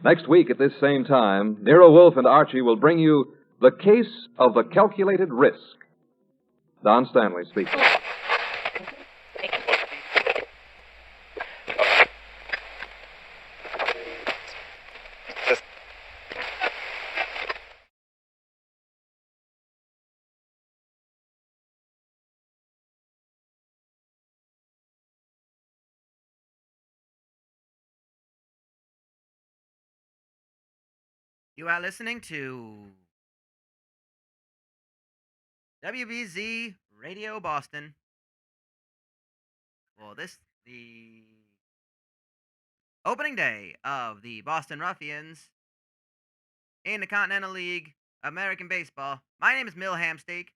Next week at this same time, Nero Wolfe and Archie will bring you The Case of the Calculated Risk. Don Stanley speaking. You are listening to WBZ Radio Boston for the opening day of the Boston Ruffians in the Continental League American Baseball. My name is Mill Hamsteak.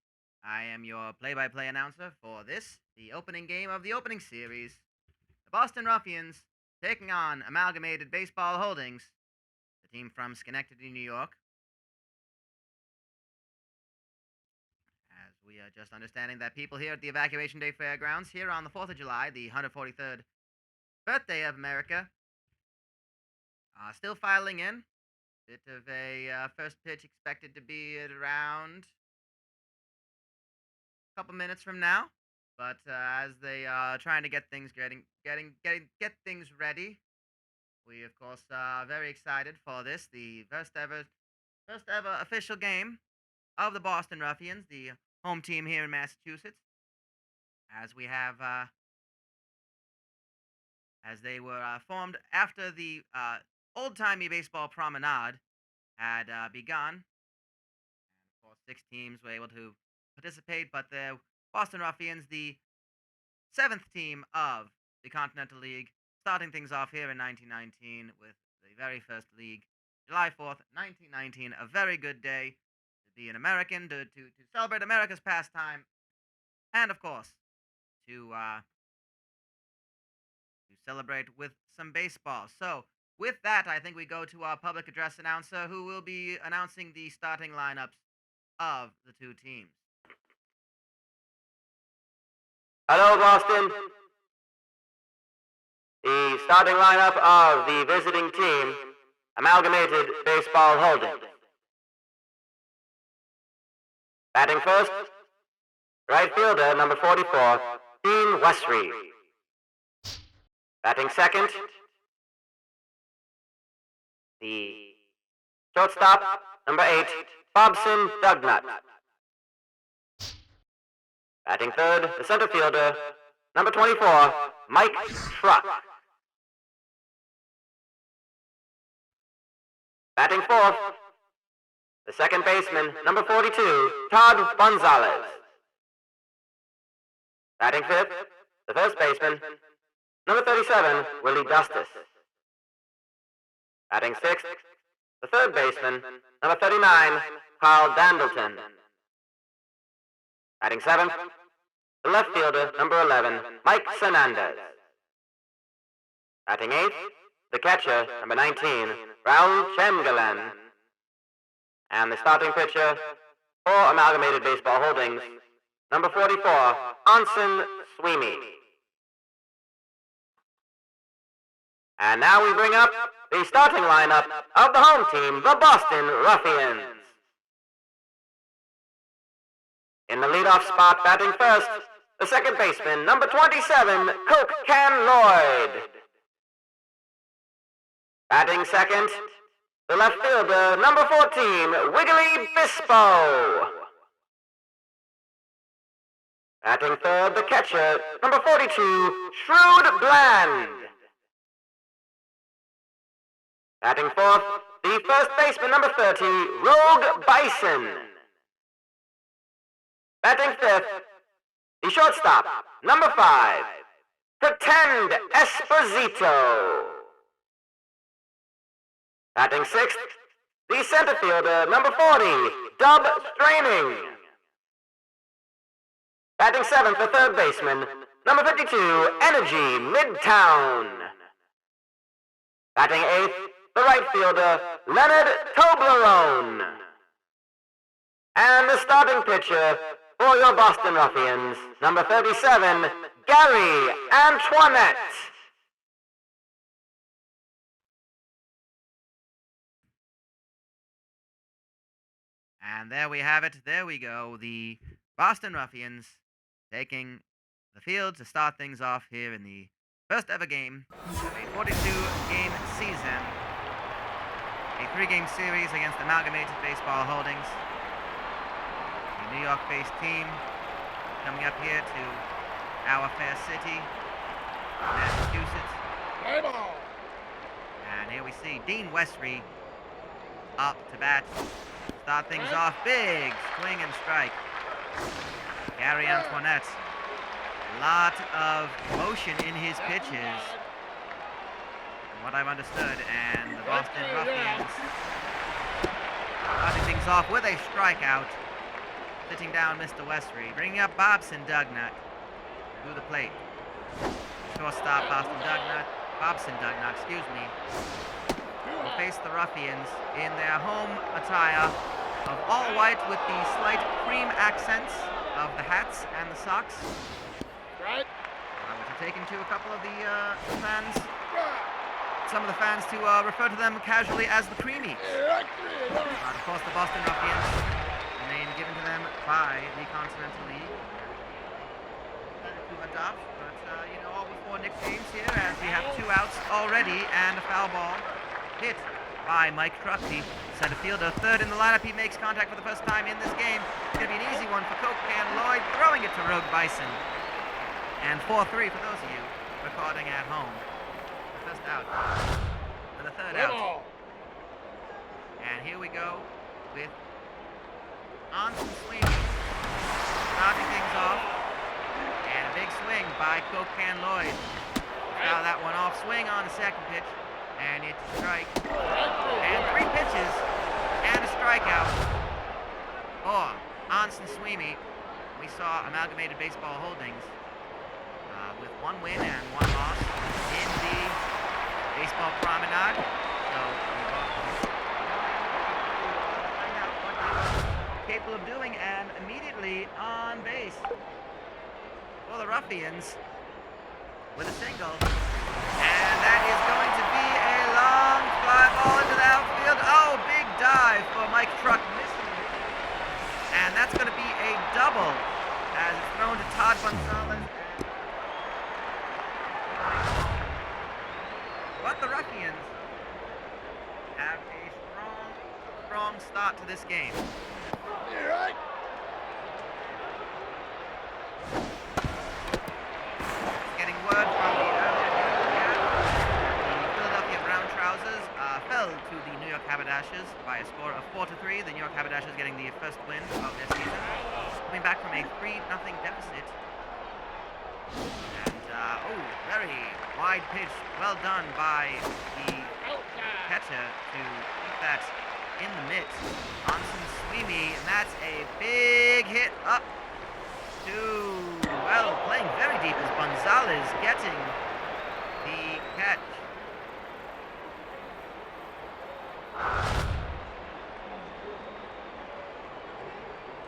I am your play-by-play announcer for the opening game of the opening series. The Boston Ruffians taking on Amalgamated Baseball Holdings, the team from Schenectady, New York. As we are just understanding that people here at the Evacuation Day Fairgrounds, here on the 4th of July, the 143rd birthday of America, are still filing in. Bit of a first pitch expected to be at around a couple minutes from now. But as they are trying to get things ready, we of course are very excited for this, the first ever official game of the Boston Ruffians, the home team here in Massachusetts. As we have, as they were formed after the old-timey baseball promenade had begun. And of course, 6 teams were able to participate, but the Boston Ruffians, the 7th team of the Continental League, starting things off here in 1919 with the very first league, July 4th, 1919, a very good day to be an American, to celebrate America's pastime, and of course, to celebrate with some baseball. So, with that, I think we go to our public address announcer, who will be announcing the starting lineups of the 2 teams. Hello, Boston. The starting lineup of the visiting team, Amalgamated Baseball Holdings. Batting first, right fielder, number 44, Dean Westry. Batting second, the shortstop, number 8, Bobson Dugnut. Batting third, the center fielder, number 24, Mike Truck. Batting fourth, the second baseman, number 42, Todd Gonzalez. Batting fifth, the first baseman, number 37, Willie Dustis. Batting sixth, the third baseman, number 39, Carl Dandleton. Batting seventh, the left fielder, number 11, Mike Fernandez. Batting eighth, the catcher, number 19, Raul Chamberlain. And the starting pitcher for Amalgamated Baseball Holdings, number 44, Anson Sweeney. And now we bring up the starting lineup of the home team, the Boston Ruffians. In the leadoff spot, batting first, the second baseman, number 27, Coke Can Lloyd. Batting second, the left fielder, number 14, Wiggly Bispo. Batting third, the catcher, number 42, Shrewd Bland. Batting fourth, the first baseman, number 30, Rogue Bison. Batting fifth, the shortstop, number 5, Pretend Esposito. Batting sixth, the center fielder, number 40, Dub Straining. Batting seventh, the third baseman, number 52, Energy Midtown. Batting eighth, the right fielder, Leonard Toblerone. And the starting pitcher for your Boston Ruffians, number 37, Gary Antoinette. And there we have it. There we go. The Boston Ruffians taking the field to start things off here in the first ever game of a 42-game season. A 3-game series against Amalgamated Baseball Holdings. A New York-based team coming up here to our fair city, Massachusetts. And here we see Dean Westry up to bat. Start things off big, swing and strike. Gary Antoinette, a lot of motion in his pitches, from what I've understood, and the Boston Ruffians starting things off with a strikeout, sitting down Mr. Westry, bringing up Bobson Dugnut to the plate. Shortstop Bobson Dugnut, will face the Ruffians in their home attire of all white with the slight cream accents of the hats and the socks. Right. Which are taken to a couple of the fans, some of the fans to refer to them casually as the Creamies. Of course, the Boston Ruffians, the name given to them by the Continental League, to adopt, but all before nicknames here, as we have 2 outs already and a foul ball hit by Mike Truck, the center fielder. Third in the lineup, he makes contact for the first time in this game. It's going to be an easy one for Coke Can Lloyd, throwing it to Rogue Bison. And 4-3 for those of you recording at home. The first out. And the third out. And here we go with Anson Sweeney starting things off. And a big swing by Coke Can Lloyd. Foul that one off. Swing on the second pitch. And it's a strike. And 3 pitches and a strikeout for Anson Sweeney. We saw Amalgamated Baseball Holdings with 1 win and 1 loss in the baseball promenade. So find out what they're capable of doing, and immediately on base for the Ruffians with a single. And that is going to be a long fly ball into the outfield. Oh, big dive for Mike Truck, missing it. And that's going to be a double as it's thrown to Todd Gonzalez. But the Ruffians have a strong start to this game. You're right. Getting word from the Philadelphia Brown Trousers fell to the New York Haberdashers by a score of 4-3. The New York Haberdashers getting the first win of their season, coming back from a 3-0 deficit. And very wide pitch, well done by the catcher to keep that in the mitt. Anson Sweeney, and that's a big hit up to, playing very deep is Gonzalez getting the catch.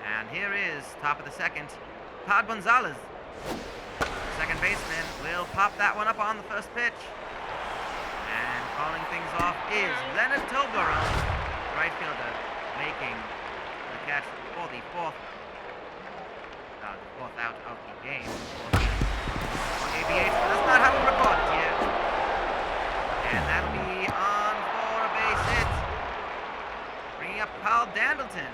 And here is top of the second, Todd Gonzalez. Second baseman will pop that one up on the first pitch. And calling things off is Leonard Toblerone, right fielder, making the catch for the fourth out of the game for ABH. But that's not how we record it here. And that'll be on for a base hit. Bringing up Carl Dandleton.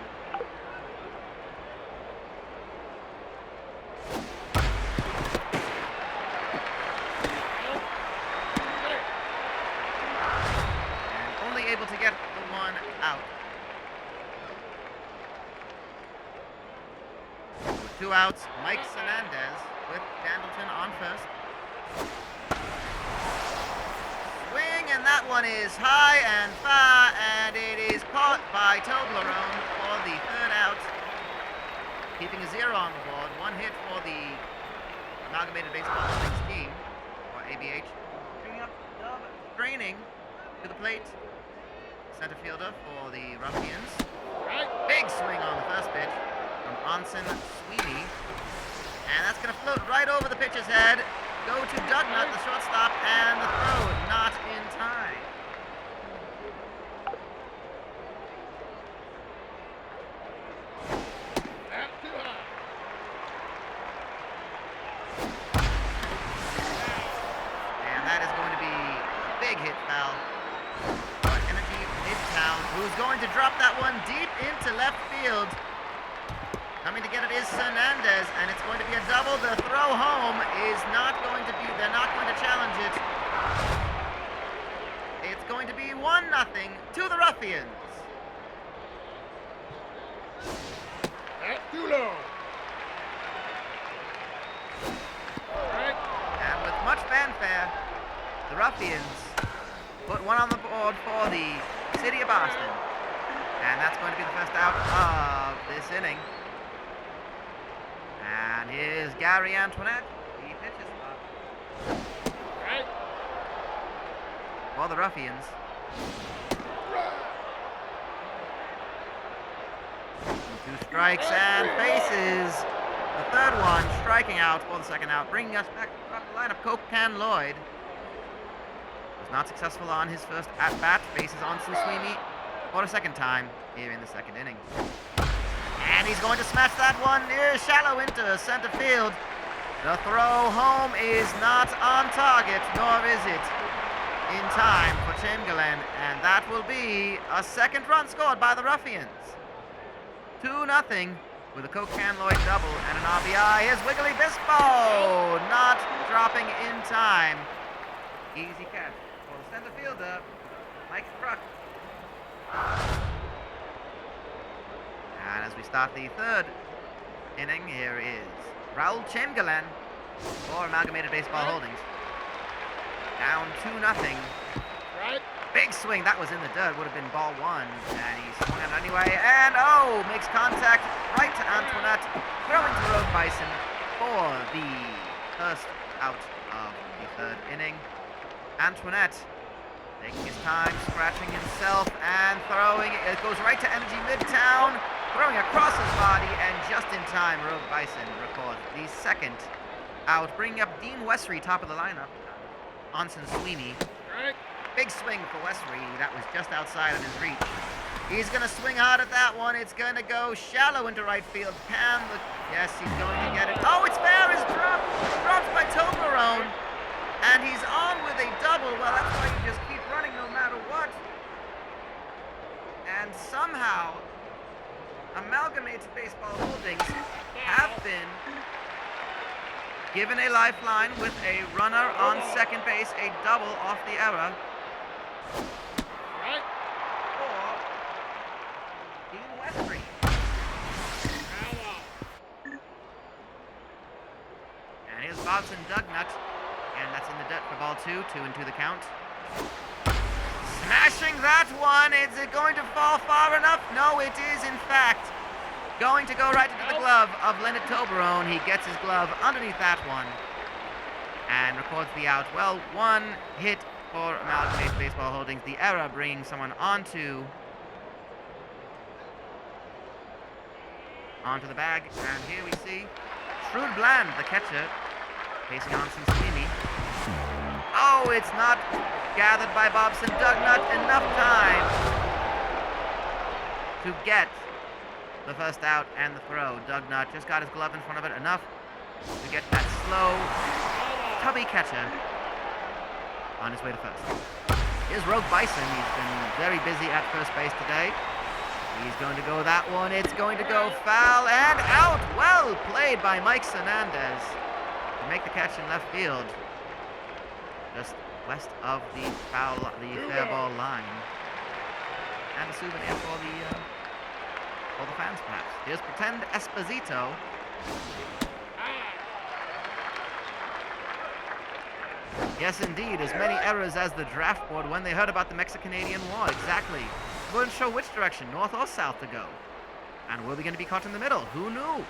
Able to get the one out. With 2 outs, Mike Sanandez with Dandleton on first. Swing, and that one is high and far, and it is caught by Toblerone for the third out. Keeping a 0 on the board. 1 hit for the Amalgamated Baseball Holdings team, or ABH. Bringing up Dub Training to the plate. Center fielder for the Ruffians. Right. Big swing on the first pitch from Anson Sweeney. And that's going to float right over the pitcher's head. Go to Dugnut, the shortstop, and the throw not in time. who's going to drop that one deep into left field. Coming to get it is Hernandez, and it's going to be a double. The throw home is not going to be, they're not going to challenge it. It's going to be 1-0 to the Ruffians. That's too low. Strike. And with much fanfare, the Ruffians put one on the board for the City of Boston. And that's going to be the first out of this inning. And here's Gary Antoinette. He pitches Right. for the Ruffians. Two strikes and faces. The third one striking out for the second out, bringing us back to the lineup. Cocan Lloyd was not successful on his first at-bat. Faces on Sweeney for a second time here in the second inning. And he's going to smash that one near shallow into center field. The throw home is not on target, nor is it in time for Chamberlain. And that will be a second run scored by the Ruffians. 2-0 with a Cocan Lloyd double and an RBI. Here's Wiggly Bispo, not dropping in time. Easy catch for the center fielder, Mike Truck. And as we start the third inning, here is Raul Chamberlain for Amalgamated Baseball Holdings. Down 2-0. Right. Big swing, that was in the dirt, would have been ball one, and he swung it anyway, and makes contact right to Antoinette, throwing to Rogue Bison for the first out of the third inning. Antoinette taking his time, scratching himself, and throwing, it goes right to Energy Midtown, throwing across his body, and just in time, Rogue Bison records the second out, bringing up Dean Westry, top of the lineup, Onsen Sweeney. Right. Big swing for Westry. That was just outside of his reach. He's going to swing hard at that one. It's going to go shallow into right field. Yes, he's going to get it. Oh, it's fair. It's dropped. Dropped by Toblerone. And he's on with a double. Well, that's why you just keep running no matter what. And somehow, Amalgamated Baseball Holdings have been given a lifeline with a runner on second base, a double off the error. Right. For Dean Westry. And here's Bobson Dugnut. And that's in the dirt for ball 2-2 the count. Smashing that one. Is it going to fall far enough? No, it is in fact going to go right into the glove of Leonard Toblerone. He gets his glove underneath that one and records the out. Well, one hit for Amalgamated Baseball Holdings. The error bringing someone onto the bag. And here we see Shrewd Bland, the catcher, facing Onsen Sweeney. Oh, it's not gathered by Bobson Dugnut. Enough time to get the first out and the throw. Dugnut just got his glove in front of it enough to get that slow, tubby catcher on his way to first. Here's Rogue Bison. He's been very busy at first base today. He's going to go that one. It's going to go foul and out. Well played by Mike Hernandez to make the catch in left field, just west of the fair ball line. And a souvenir for the fans, perhaps. Here's Pretend Esposito. Yes, indeed, as many errors as the draft board when they heard about the Mexican-Canadian War. Exactly. Wouldn't show which direction, north or south, to go. And were we going to be caught in the middle? Who knew?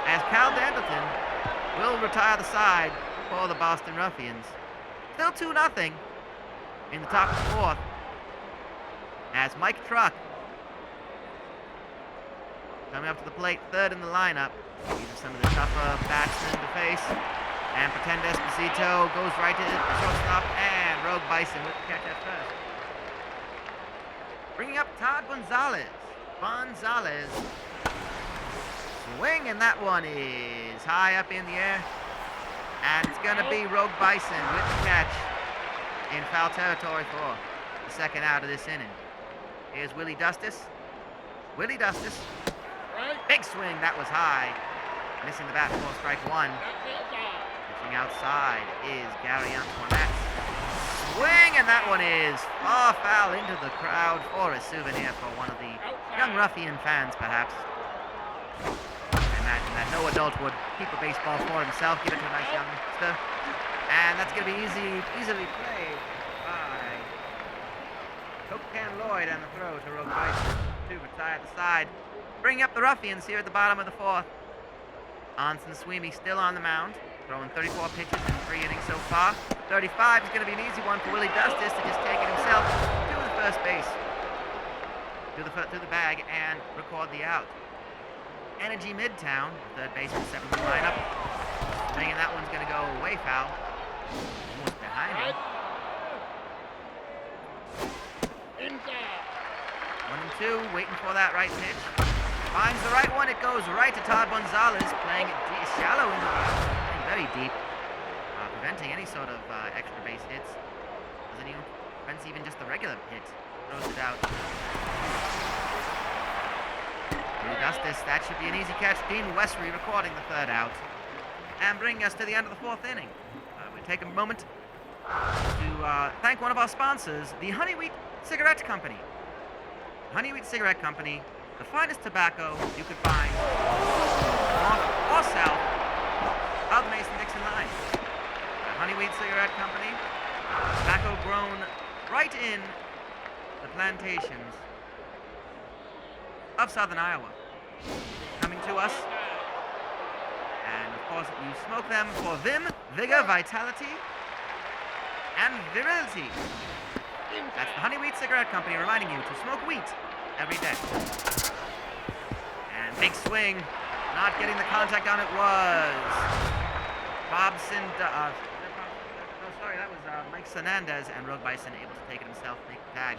As Cal Dandleton will retire the side for the Boston Ruffians. Still 2-0 in the top of the fourth. As Mike Truck coming up to the plate, third in the lineup. These are some of the tougher batsmen to face. And Pretend Esposito goes right to the shortstop, and Rogue Bison with the catch at first. Bringing up Todd Gonzalez. Gonzalez. Swing, and that one is high up in the air. And it's going to be Rogue Bison with the catch in foul territory for the second out of this inning. Here's Willie Dustis. Willie Dustis. Right. Big swing. That was high. Missing the bat for strike one. That's outside. Pitching outside is Gary Antoinette. Swing, and that one is far foul into the crowd for a souvenir for one of the young Ruffian fans, perhaps. I imagine that no adult would keep a baseball for himself, give it to a nice youngster. And that's going to be easily played by Coke Can Lloyd, and the throw to Rogue Bison to retire the side. Bringing up the Ruffians here at the bottom of the fourth. Anson Sweeney still on the mound, throwing 34 pitches in 3 innings so far. 35 is going to be an easy one for Willie Dustis to just take it himself to the first base, to the bag, and record the out. Energy Midtown, third baseman, 7th lineup. Swinging, that one's going to go way foul. Almost behind him. Inside. 1 and 2, waiting for that right pitch. Finds the right one. It goes right to Todd Gonzalez, playing it shallow into the outfield, playing very deep, preventing any sort of extra base hits. Doesn't even prevents even just the regular hit. Throws it out. Willie Dustis, that should be an easy catch. Dean Westry recording the third out, and bringing us to the end of the fourth inning. We take a moment to thank one of our sponsors, the Honey Wheat Cigarette Company. Honey Wheat Cigarette Company, the finest tobacco you could find north or south of the Mason-Dixon line. The Honey Wheat Cigarette Company, tobacco grown right in the plantations of southern Iowa. Coming to us, and of course you smoke them for vim, vigor, vitality, and virility. That's the Honey Wheat Cigarette Company reminding you to smoke wheat every day. And big swing, not getting the contact on it was Bobson. Sorry, that was Mike Hernandez, and Rogue Bison able to take it himself, make the tag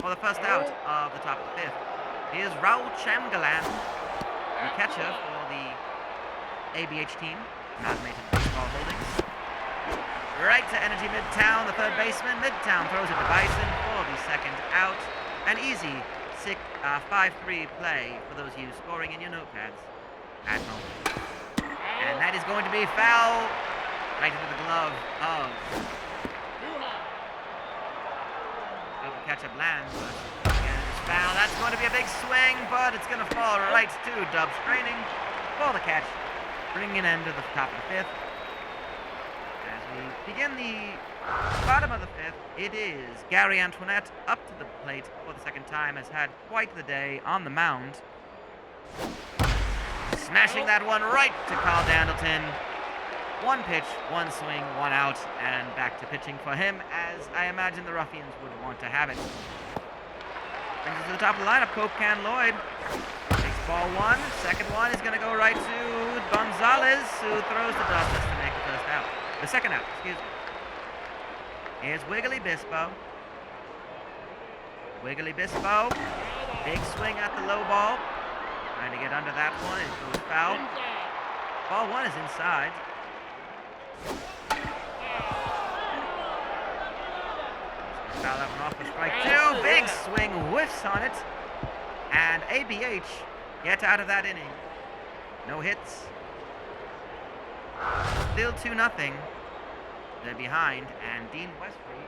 for the first out of the top of the fifth. Here's Raul Chamgalan, the catcher for the ABH team, Amalgamated Baseball Holdings. Right to Energy Midtown, the third baseman. Midtown throws it to Bison for the second out. An easy 5-3 play for those of you scoring in your notepads at home. And that is going to be foul right into the glove of the catcher Bland. But again, it's foul. That's going to be a big swing, but it's going to fall right to Dubs training for the catch, bringing an end to the top of the fifth. As we begin the bottom of the fifth, it is Gary Antoinette up to the plate for the second time. Has had quite the day on the mound. Smashing that one right to Carl Dandleton. 1 pitch, 1 swing, 1 out, and back to pitching for him, as I imagine the Ruffians would want to have it. Brings us to the top of the lineup, Coke Can Lloyd. Takes ball 1. Second one is going to go right to Gonzalez, who throws to Dustis to make the first out. The second out, excuse me. Here's Wiggly Bispo. Wiggly Bispo. Big swing at the low ball. Trying to get under that one. It goes foul. Ball 1 is inside. Foul that one off for strike 2. Big swing, whiffs on it. And ABH gets out of that inning. No hits. Still 2-0. They're behind, and Dean Westry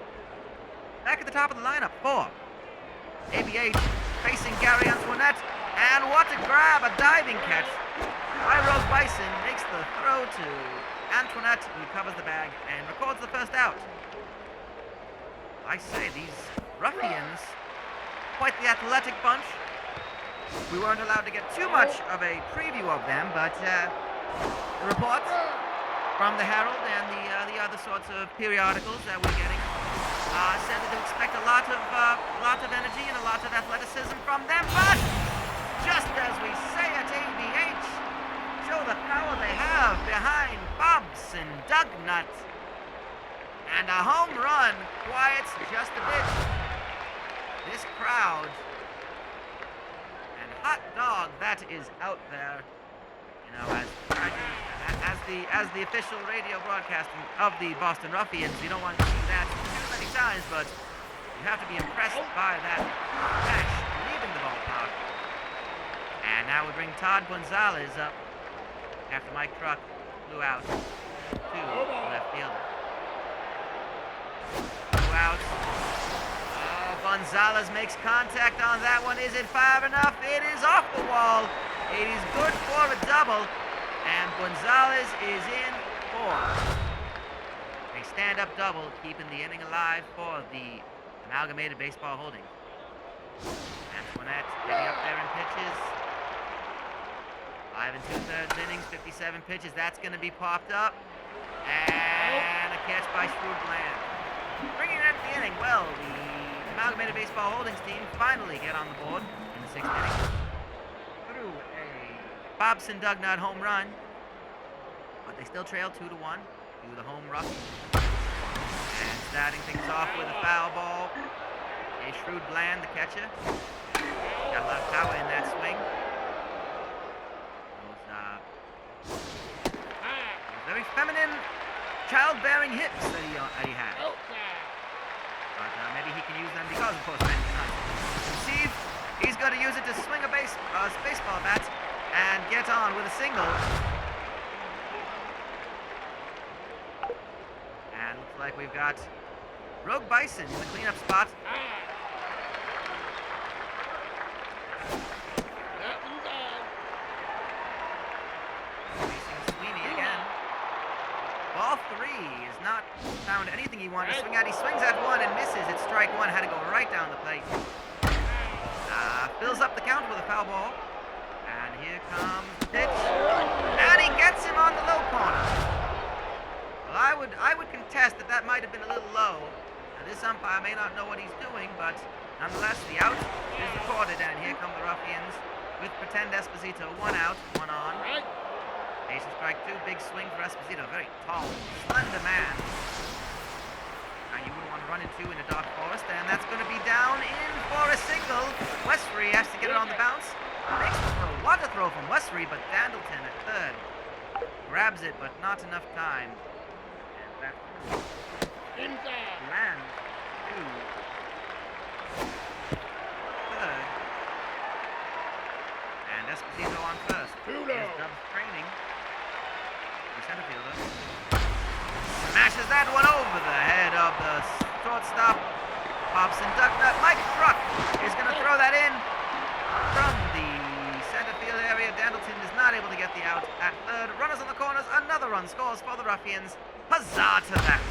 back at the top of the lineup for ABH, facing Gary Antoinette. And what a grab, a diving catch by Rogue Bison, makes the throw to Antoinette, who covers the bag and records the first out. I say, these Ruffians, quite the athletic bunch. We weren't allowed to get too much of a preview of them, but the reports from the Herald and the other sorts of periodicals that we're getting said that they expect a lot of energy and a lot of athleticism from them, but just as we say at ABH, show the power they have behind Bobson Dugnut. And a home run quiets just a bit this crowd. And hot dog that is out there, you know, as the official radio broadcasting of the Boston Ruffians. You don't want to see that too many times, but You have to be impressed by that dash leaving the ballpark. And now we bring Todd Gonzalez up after Mike Truck flew out to left fielder. Flew out. Oh, Gonzalez makes contact on that one. Is it far enough? It is off the wall. It is good for a double. And Gonzalez is in for a stand-up double, keeping the inning alive for the Amalgamated Baseball Holdings. Antoinette getting up there in pitches. 5 2/3 innings, 57 pitches. That's going to be popped up. And a catch by Shrewd Bland. Bringing it into the inning. Well, the Amalgamated Baseball Holdings team finally get on the board in the 6th inning through a Bobson Dugnut home run. But they still trail 2-1 to the home Ruffians. And starting things off with a foul ball. A Shrewd Bland, the catcher. Got a lot of power in that swing. Those very feminine, childbearing hips that he has. But maybe he can use them because, of course, men cannot conceive. He's going to use it to swing a baseball bat and get on with a single. And looks like we've got Rogue Bison in the cleanup spot. Facing Sweeney again. Ball 3 is not found anything he wanted to swing at. He swings at one and misses. It's strike one. Had to go right down the plate. Fills up the count with a foul ball. And here comes the pitch. And he gets him on the low corner. Well, I would contest that might have been a little low. Now, this umpire may not know what he's doing, but nonetheless, the out is recorded. And here come the Ruffians with Pretend Esposito. 1 out, 1 on. Base and strike 2. Big swing for Esposito. Very tall, slender man. And you wouldn't want to run into in a dark forest. And that's going to be down in for a single. Westry has to get it on the bounce. Makes the throw. What a throw from Westry, but Dandleton at third grabs it, but not enough time. And that's Land to third. And Esposito on first. Here's Dubs training. The center fielder smashes that one over the head of the shortstop. Hobson Dugnut. Mike Truck is going to throw that in from the center field area. Dandleton is not able to get the out at third. Runners on the corners. Another run scores for the Ruffians. Huzzah to that.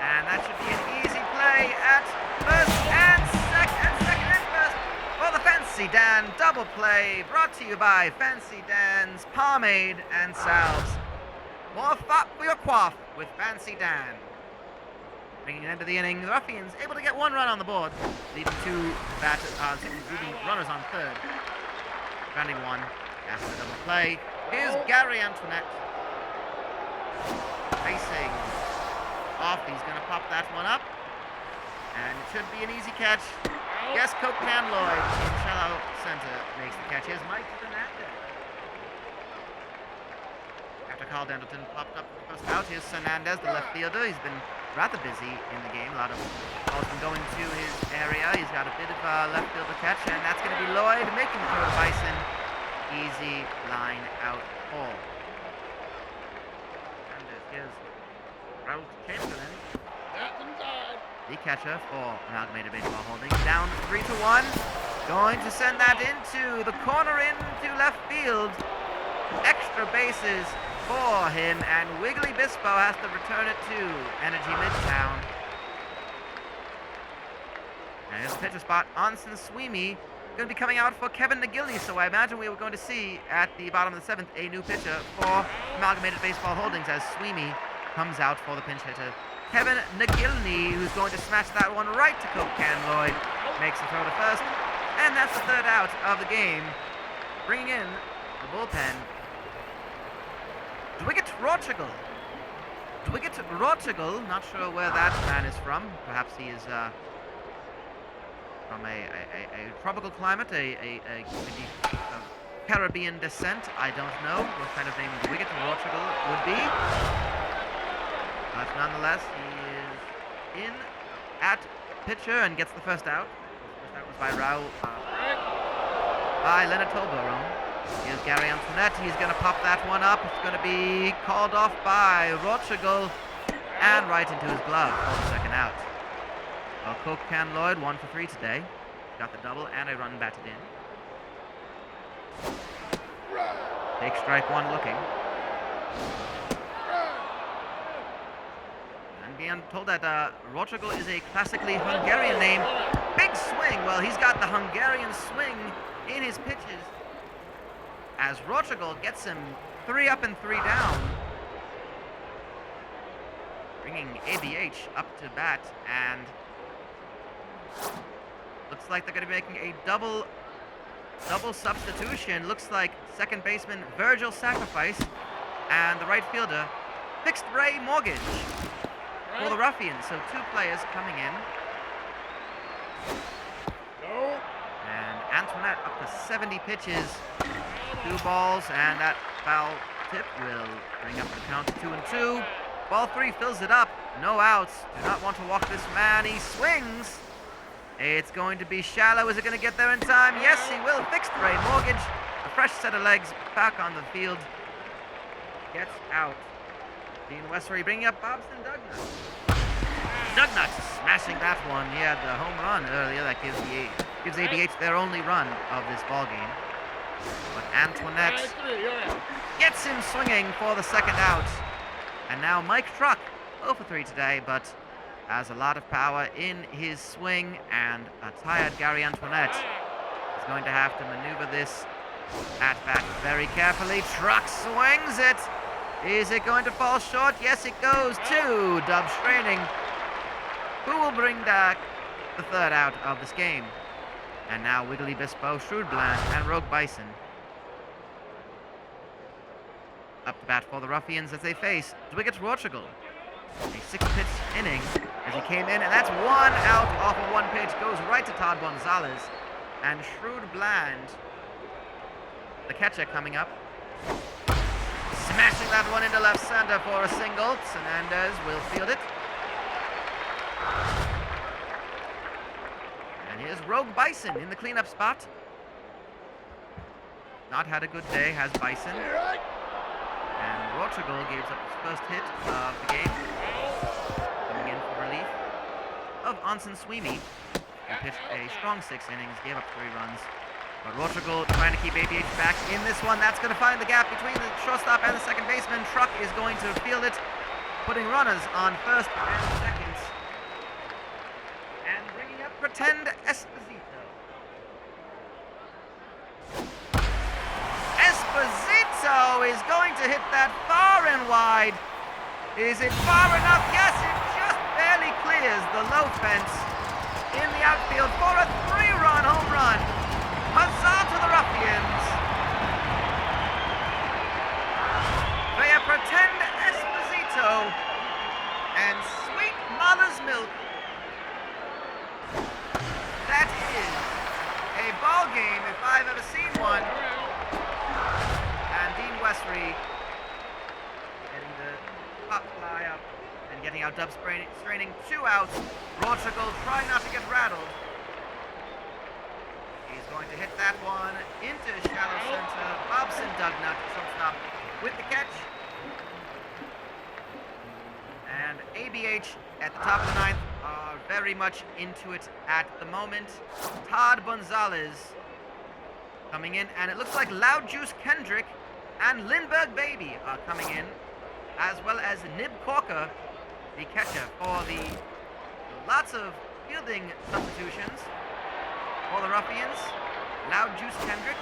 And that should be an easy play at first and second and first for the Fancy Dan double play, brought to you by Fancy Dan's Pomade and Salves. More fop for your quaff with Fancy Dan. Bringing it into the inning, the Ruffians able to get 1 run on the board, leaving leaving runners on third. Grounding 1 after the double play. Here's Gary Antoinette facing off. He's going to pop that one up, and it should be an easy catch. Yes, Coke Man Lloyd in shallow center makes the catch. Here's Mike Fernandez. After Carl Dandleton popped up for the first out, here's Fernandez, the left fielder. He's been rather busy in the game. A lot of balls been going to his area. He's got a bit of left fielder catch, and that's going to be Lloyd making the throw to Bison. Easy line out ball. And here's Raul Chamberlain, the catcher for Amalgamated Baseball Holdings. Down 3-1. Going to send that into the corner into left field. Extra bases for him, and Wiggly Bispo has to return it to Energy Midtown. And here's the pitcher spot. Onsen Sweeney going to be coming out for Kevin McGillney, so I imagine we were going to see at the bottom of the 7th a new pitcher for Amalgamated Baseball Holdings as Sweeney comes out for the pinch hitter. Kevin McGillney, who's going to smash that one right to Coke Can Lloyd, makes the throw to first, and that's the 3rd out of the game. Bringing in the bullpen, Dwiggett Rochigal, not sure where that man is from. Perhaps he is from a tropical climate, maybe of Caribbean descent. I don't know what kind of name Dwiggett Rochigal would be. But nonetheless, he is in at pitcher and gets the first out. The first out was by Leonard Tolbarone. Here's Gary Antoinette. He's going to pop that one up. It's going to be called off by Rothschild and right into his glove for the second out. Well, Cook Can Lloyd 1 for 3 today. Got the double and a run batted in. Take strike one looking. And being told that Rothschild is a classically Hungarian name. Big swing. Well, he's got the Hungarian swing in his pitches. As Rothschild gets him 3 up and 3 down. Bringing ABH up to bat, and looks like they're going to be making a double substitution. Looks like second baseman Virgil Sacrifice and the right fielder Fixed Ray Mortgage for the Ruffians. So 2 players coming in. No. And Antoinette up to 70 pitches, 2 balls, and that foul tip will bring up the count to 2-2. Ball 3 fills it up. No outs. Do not want to walk this man. He swings. It's going to be shallow. Is it going to get there in time? Yes, he will. Fixed Ray Mortgage. A fresh set of legs back on the field. Gets out. Dean Westbury bringing up Bobson Dugnut. Dugnut smashing that one. He had the home run earlier. That gives ABH their only run of this ball game. But Antoinette gets him swinging for the second out. And now Mike Truck, 0 for 3 today, but has a lot of power in his swing, and a tired Gary Antoinette is going to have to maneuver this at bat very carefully. Truck swings it. Is it going to fall short? Yes, it goes to Dub Straining, who will bring back the third out of this game. And now Wiggly Bispo, Shrewd Bland, and Rogue Bison up to bat for the Ruffians as they face Dwiggett Rothschild. A 6-pitch inning as he came in, and that's 1 out off of 1 pitch. Goes right to Todd Gonzalez. And Shrewd Bland, the catcher, coming up. Smashing that one into left center for a single. Hernandez will field it. And here's Rogue Bison in the cleanup spot. Not had a good day, has Bison. And Rothschild gives up his first hit of the game. Coming in for relief of Anson Sweeney, who pitched a strong 6 innings, gave up 3 runs. But Rothschild trying to keep ABH back in this one. That's going to find the gap between the shortstop and the second baseman. Truck is going to field it, putting runners on first and second. And bringing up Pretend Esposito. Esposito is going to hit that far and wide. Is it far enough? Yes, it just barely clears the low fence in the outfield for a 3-run home run. Huzzah to the Ruffians. Via Pretend Esposito and Sweet Mother's Milk. That is a ball game if I've ever seen one. And Dean Westbury getting the pop fly up and getting out Dub Straining. 2 outs. Rothschild trying not to get rattled. He's going to hit that one into shallow center. Bobson Dugnut, shortstop, with the catch. And ABH at the top of the 9th are very much into it at the moment. Todd Gonzalez coming in, and it looks like Loud Juice Kendrick and Lindbergh Baby are coming in, as well as Nib Corker, the catcher, for the lots of fielding substitutions. For the Ruffians, Loud Juice Kendrick,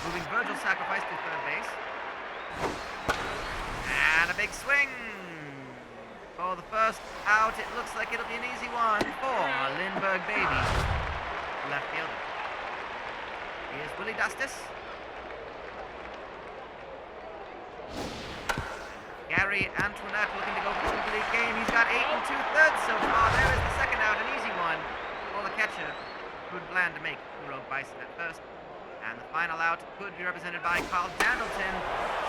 moving Virgil Sacrifice to third base. And a big swing for the first out. It looks like it'll be an easy one for Lindbergh Baby, left fielder. Here's Willie Dustis. Gary Antoinette looking to go for the complete game. He's got 8 2/3 so far. There is the second out, an easy one for the catcher. Good Bland to make Rogue Bison at first. And the final out could be represented by Carl Dandleton.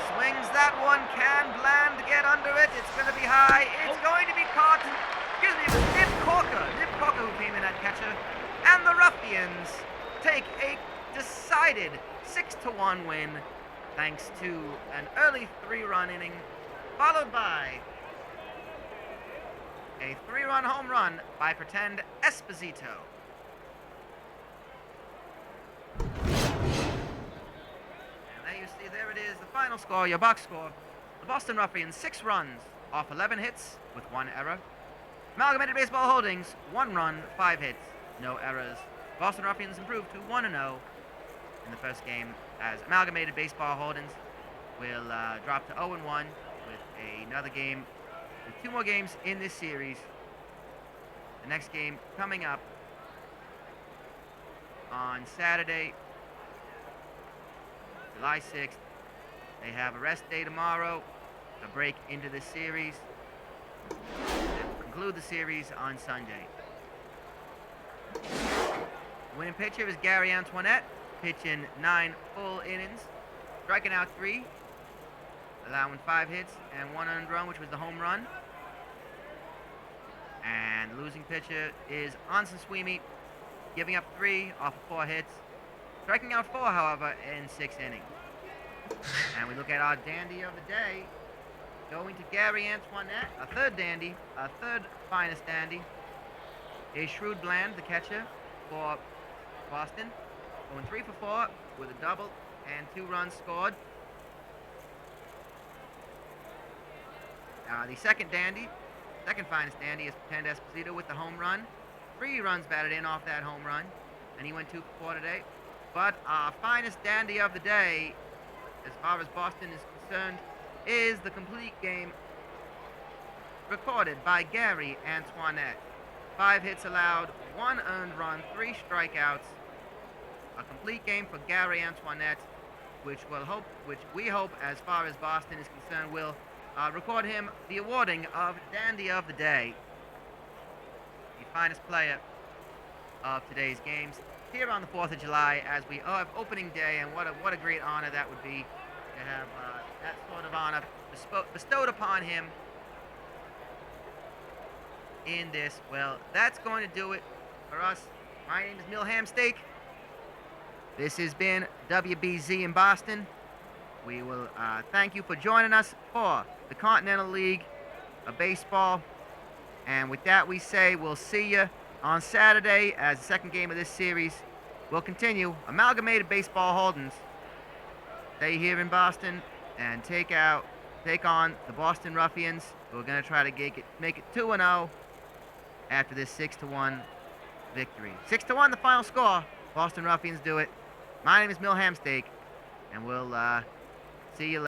Swings that one. Can Bland get under it? It's going to be high. It's going to be caught. Excuse me, it was Nip Corker. Nip Corker who came in at catcher. And the Ruffians take a decided 6-1 win thanks to an early 3-run inning, followed by a 3-run home run by Pretend Esposito. And there you see, there it is, the final score, your box score. The Boston Ruffians, 6 runs off 11 hits with 1 error. Amalgamated Baseball Holdings, 1 run, 5 hits, no errors. Boston Ruffians improved to 1-0 in the first game, as Amalgamated Baseball Holdings will drop to 0-1 with another game, with 2 more games in this series. The next game coming up on Saturday, July 6th. They have a rest day tomorrow, a break into this series. They'll conclude the series on Sunday. Winning pitcher is Gary Antoinette, pitching 9 full innings, striking out 3, allowing 5 hits and 1 earned run, which was the home run. And the losing pitcher is Anson Sweeney, giving up 3 off of 4 hits, striking out 4, however, in 6 innings. And we look at our dandy of the day, going to Gary Antoinette, a third dandy, a third finest dandy, is Shrewd Bland, the catcher for Boston, going 3 for 4 with a double and 2 runs scored. The second dandy, second finest dandy, is Pretend Esposito with the home run. 3 runs batted in off that home run, and he went 2 for 4 today. But our finest dandy of the day, as far as Boston is concerned, is the complete game recorded by Gary Antoinette. 5 hits allowed, 1 earned run, 3 strikeouts. A complete game for Gary Antoinette, which we hope, as far as Boston is concerned, will record him the awarding of Dandy of the Day, the finest player of today's games, here on the 4th of July, as we have opening day, and what a great honor that would be to have that sort of honor bestowed upon him in this. Well, that's going to do it for us. My name is Mil Hamsteak. This has been WBZ in Boston. We will thank you for joining us for the Continental League of Baseball. And with that, we say we'll see you on Saturday as the second game of this series will continue. Amalgamated Baseball Holdings stay here in Boston and take on the Boston Ruffians, who are going to try to make it 2-0 after this 6-1 victory. 6-1, the final score. Boston Ruffians do it. My name is Mil Hamsteak, and we'll see you later.